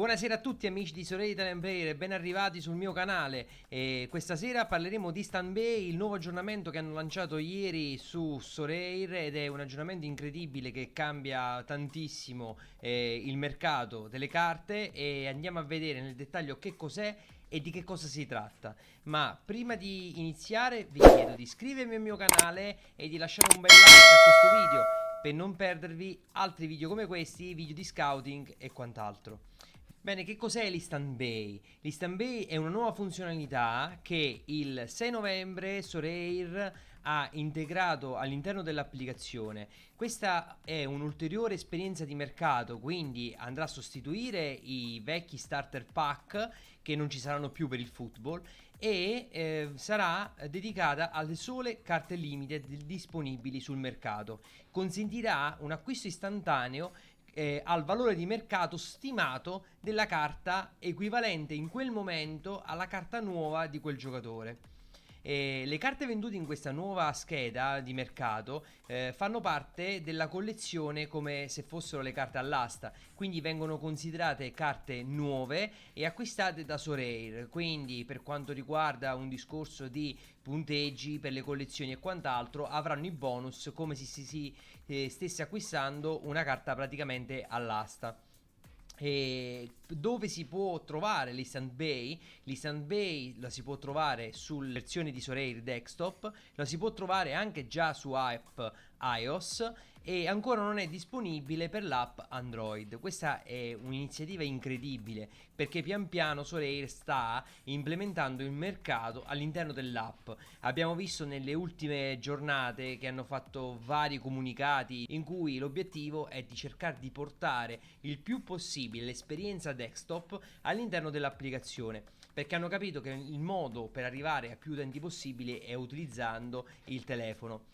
Buonasera a tutti amici di Sorare Italian Player e ben arrivati sul mio canale. Questa sera parleremo di Stanbay, il nuovo aggiornamento che hanno lanciato ieri su Sorare, ed è un aggiornamento incredibile che cambia tantissimo il mercato delle carte, e andiamo a vedere nel dettaglio che cos'è e di che cosa si tratta. Ma prima di iniziare vi chiedo di iscrivervi al mio canale e di lasciare un bel like a questo video per non perdervi altri video come questi, video di scouting e quant'altro. Bene, che cos'è l'Instant Bay? L'Instant Bay è una nuova funzionalità che il 6 novembre Sorare ha integrato all'interno dell'applicazione. Questa è un'ulteriore esperienza di mercato, quindi andrà a sostituire i vecchi starter pack che non ci saranno più per il football, e sarà dedicata alle sole carte limited disponibili sul mercato. Consentirà un acquisto istantaneo al valore di mercato stimato della carta equivalente in quel momento alla carta nuova di quel giocatore. Le carte vendute in questa nuova scheda di mercato fanno parte della collezione come se fossero le carte all'asta, quindi vengono considerate carte nuove e acquistate da Sorare. Quindi per quanto riguarda un discorso di punteggi per le collezioni e quant'altro, avranno i bonus come se si stesse acquistando una carta praticamente all'asta. E dove si può trovare l'Instant Bay? L'Instant Bay la si può trovare sulle versioni di Sorare Desktop, la si può trovare anche già su app iOS, e ancora non è disponibile per l'app Android. Questa è un'iniziativa incredibile perché pian piano Sorare sta implementando il mercato all'interno dell'app. Abbiamo visto nelle ultime giornate che hanno fatto vari comunicati in cui l'obiettivo è di cercare di portare il più possibile l'esperienza desktop all'interno dell'applicazione, perché hanno capito che il modo per arrivare a più utenti possibile è utilizzando il telefono.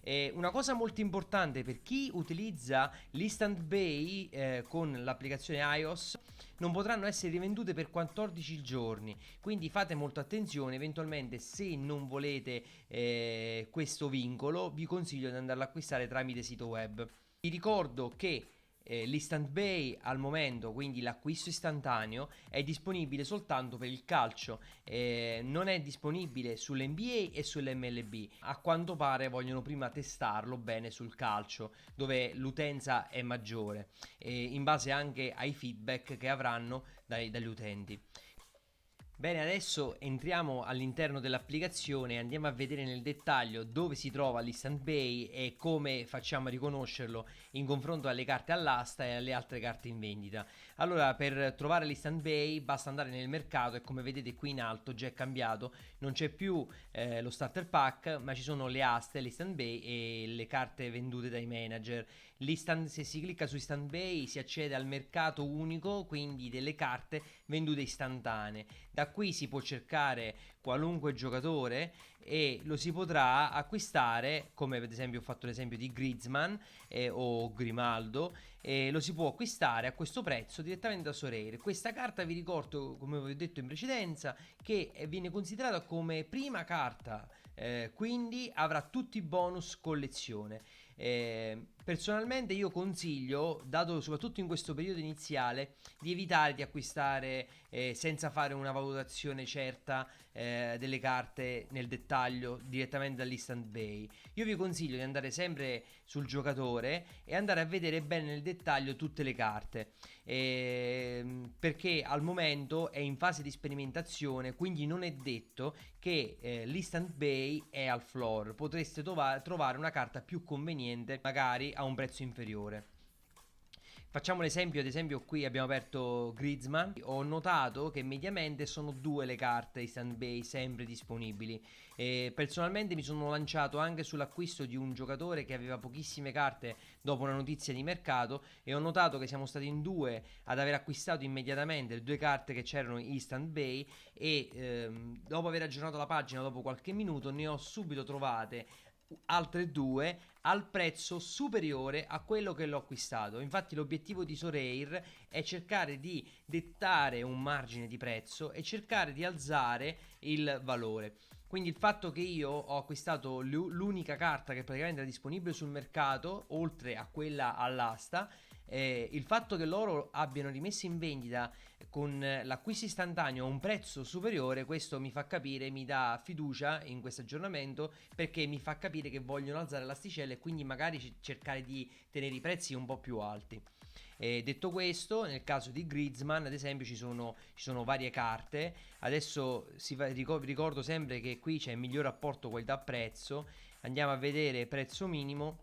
Una cosa molto importante per chi utilizza l'Instant Bay con l'applicazione iOS: non potranno essere rivendute per 14 giorni, quindi fate molta attenzione. Eventualmente, se non volete questo vincolo, vi consiglio di andarlo a acquistare tramite sito web. Vi ricordo che l'Instant Bay al momento, quindi l'acquisto istantaneo, è disponibile soltanto per il calcio, non è disponibile sull'NBA e sull'MLB. A quanto pare vogliono prima testarlo bene sul calcio, dove l'utenza è maggiore, in base anche ai feedback che avranno dagli utenti. Bene, adesso entriamo all'interno dell'applicazione e andiamo a vedere nel dettaglio dove si trova l'Instant Bay e come facciamo a riconoscerlo in confronto alle carte all'asta e alle altre carte in vendita. Allora, per trovare l'Instant Bay basta andare nel mercato, e come vedete qui in alto già è cambiato, non c'è più lo starter pack, ma ci sono le aste, l'Instant Bay e le carte vendute dai manager. Se si clicca su Instant Bay si accede al mercato unico, quindi delle carte vendute istantanee. Da qui si può cercare qualunque giocatore e lo si potrà acquistare, come ad esempio ho fatto l'esempio di Griezmann o Grimaldo, e lo si può acquistare a questo prezzo direttamente da Sorare. Questa carta, vi ricordo, come vi ho detto in precedenza, che viene considerata come prima carta, quindi avrà tutti i bonus collezione. Personalmente io consiglio, dato soprattutto in questo periodo iniziale, di evitare di acquistare senza fare una valutazione certa delle carte nel dettaglio direttamente dall'Instant Bay. Io vi consiglio di andare sempre sul giocatore e andare a vedere bene nel dettaglio tutte le carte, perché al momento è in fase di sperimentazione, quindi non è detto che l'Instant Bay è al floor. Potreste trovare una carta più conveniente magari a un prezzo inferiore. Facciamo l'esempio, ad esempio qui abbiamo aperto Griezmann. Ho notato che mediamente sono due le carte Instant Bay sempre disponibili. Personalmente mi sono lanciato anche sull'acquisto di un giocatore che aveva pochissime carte dopo una notizia di mercato, e ho notato che siamo stati in due ad aver acquistato immediatamente le due carte che c'erano Instant Bay, e dopo aver aggiornato la pagina dopo qualche minuto ne ho subito trovate altre due al prezzo superiore a quello che l'ho acquistato. Infatti l'obiettivo di Sorare è cercare di dettare un margine di prezzo e cercare di alzare il valore. Quindi il fatto che io ho acquistato l'unica carta che praticamente era disponibile sul mercato, oltre a quella all'asta, Il fatto che loro abbiano rimesso in vendita con l'acquisto istantaneo a un prezzo superiore, questo mi fa capire, mi dà fiducia in questo aggiornamento, perché mi fa capire che vogliono alzare l'asticella e quindi magari cercare di tenere i prezzi un po' più alti. Detto questo, nel caso di Griezmann, ad esempio, ci sono varie carte. Adesso ricordo sempre che qui c'è il miglior rapporto qualità-prezzo. Andiamo a vedere prezzo minimo.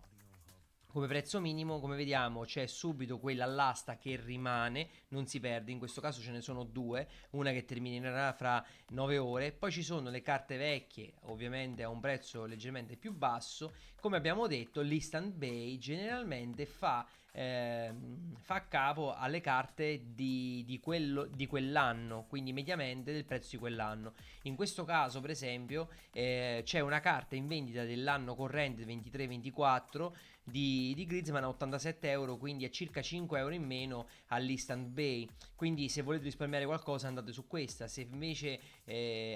Come prezzo minimo, come vediamo, c'è subito quella all'asta che rimane, non si perde. In questo caso ce ne sono due, una che terminerà fra 9 ore. Poi ci sono le carte vecchie, ovviamente a un prezzo leggermente più basso. Come abbiamo detto, l'Instant Bay generalmente fa capo alle carte di quell'anno, quindi mediamente del prezzo di quell'anno. In questo caso, per esempio, c'è una carta in vendita dell'anno corrente 23-24 di Griezmann a 87 euro, quindi a circa 5 euro in meno all'Instant Bay. Quindi se volete risparmiare qualcosa andate su questa. Se invece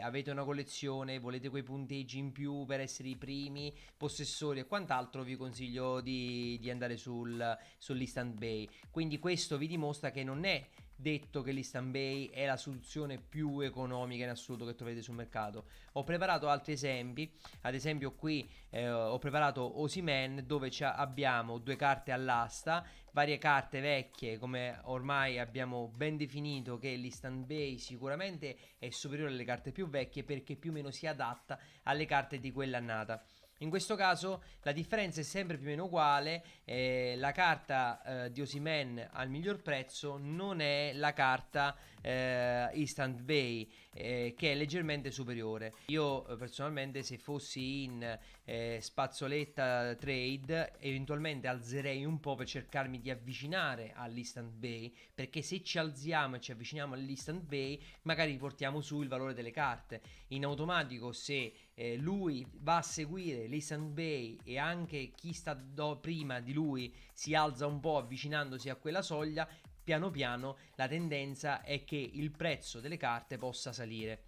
avete una collezione, volete quei punteggi in più per essere i primi possessori e quant'altro, vi consiglio di andare sull'Instant Bay. Quindi questo vi dimostra che non è detto che l'Instant Bay è la soluzione più economica in assoluto che troverete sul mercato. Ho preparato altri esempi, ad esempio qui ho preparato Osimhen, dove abbiamo due carte all'asta, varie carte vecchie, come ormai abbiamo ben definito che l'Instant Bay sicuramente è superiore alle carte più vecchie perché più o meno si adatta alle carte di quell'annata. In questo caso la differenza è sempre più o meno uguale, la carta di Osimhen al miglior prezzo non è la carta Instant Bay, che è leggermente superiore. Io personalmente, se fossi in spazzoletta trade, eventualmente alzerei un po' per cercarmi di avvicinare all'Instant Bay, perché se ci alziamo e ci avviciniamo all'Instant Bay magari portiamo su il valore delle carte in automatico. Se lui va a seguire l'Instant Bay e anche chi sta prima di lui si alza un po' avvicinandosi a quella soglia, piano piano la tendenza è che il prezzo delle carte possa salire.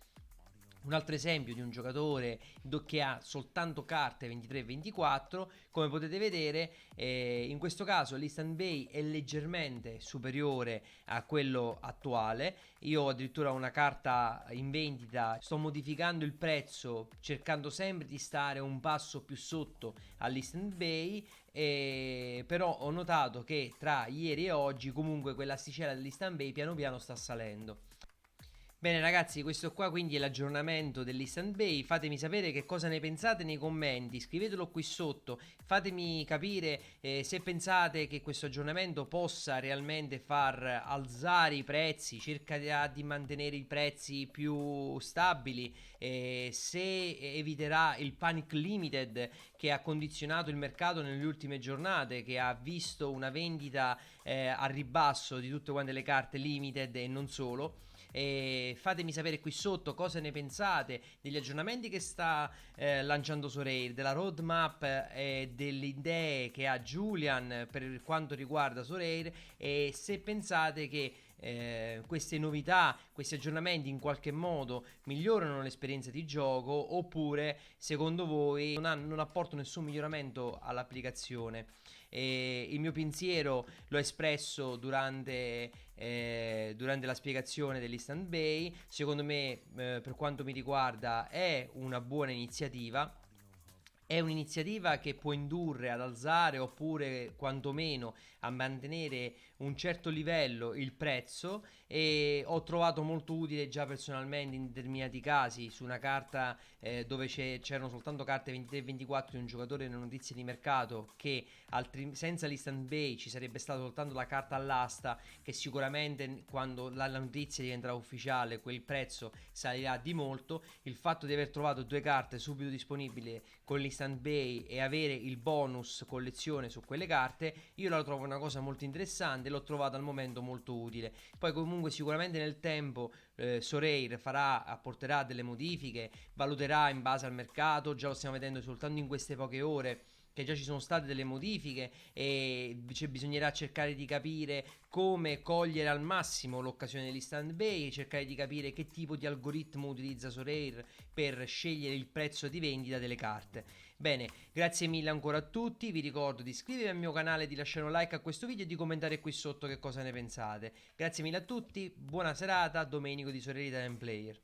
Un altro esempio di un giocatore che ha soltanto carte 23-24, come potete vedere, in questo caso l'Instant Bay è leggermente superiore a quello attuale. Io ho addirittura una carta in vendita, sto modificando il prezzo cercando sempre di stare un passo più sotto all'Instant Bay, però ho notato che tra ieri e oggi comunque quell'asticella dell'Instant Bay piano piano sta salendo. Bene ragazzi, questo qua quindi è l'aggiornamento dell'Instant Bay. Fatemi sapere che cosa ne pensate nei commenti, scrivetelo qui sotto, fatemi capire se pensate che questo aggiornamento possa realmente far alzare i prezzi, cercherà di mantenere i prezzi più stabili, se eviterà il panic limited che ha condizionato il mercato nelle ultime giornate, che ha visto una vendita a ribasso di tutte quante le carte limited e non solo. Fatemi sapere qui sotto cosa ne pensate degli aggiornamenti che sta lanciando Sorare, della roadmap e delle idee che ha Julian per quanto riguarda Sorare, e se pensate che queste novità, questi aggiornamenti in qualche modo migliorano l'esperienza di gioco, oppure secondo voi non apportano nessun miglioramento all'applicazione. Il mio pensiero l'ho espresso durante la spiegazione dell'Instant Bay. Secondo me, per quanto mi riguarda, è una buona iniziativa. È un'iniziativa che può indurre ad alzare oppure quantomeno a mantenere un certo livello il prezzo, e ho trovato molto utile già personalmente in determinati casi su una carta dove c'erano soltanto carte 23-24 di un giocatore nelle notizie di mercato, che senza l'Instant Bay ci sarebbe stata soltanto la carta all'asta, che sicuramente quando la notizia diventerà ufficiale quel prezzo salirà di molto. Il fatto di aver trovato due carte subito disponibili con l'Instant Bay e avere il bonus collezione su quelle carte, io la trovo una cosa molto interessante, l'ho trovata al momento molto utile. Poi comunque sicuramente nel tempo Sorare apporterà delle modifiche, valuterà in base al mercato, già lo stiamo vedendo soltanto in queste poche ore che già ci sono state delle modifiche e bisognerà cercare di capire come cogliere al massimo l'occasione dell'Instant Pay, cercare di capire che tipo di algoritmo utilizza Sorare per scegliere il prezzo di vendita delle carte. Bene, grazie mille ancora a tutti, vi ricordo di iscrivervi al mio canale, di lasciare un like a questo video e di commentare qui sotto che cosa ne pensate. Grazie mille a tutti, buona serata, Domenico di Sorare Italian Player.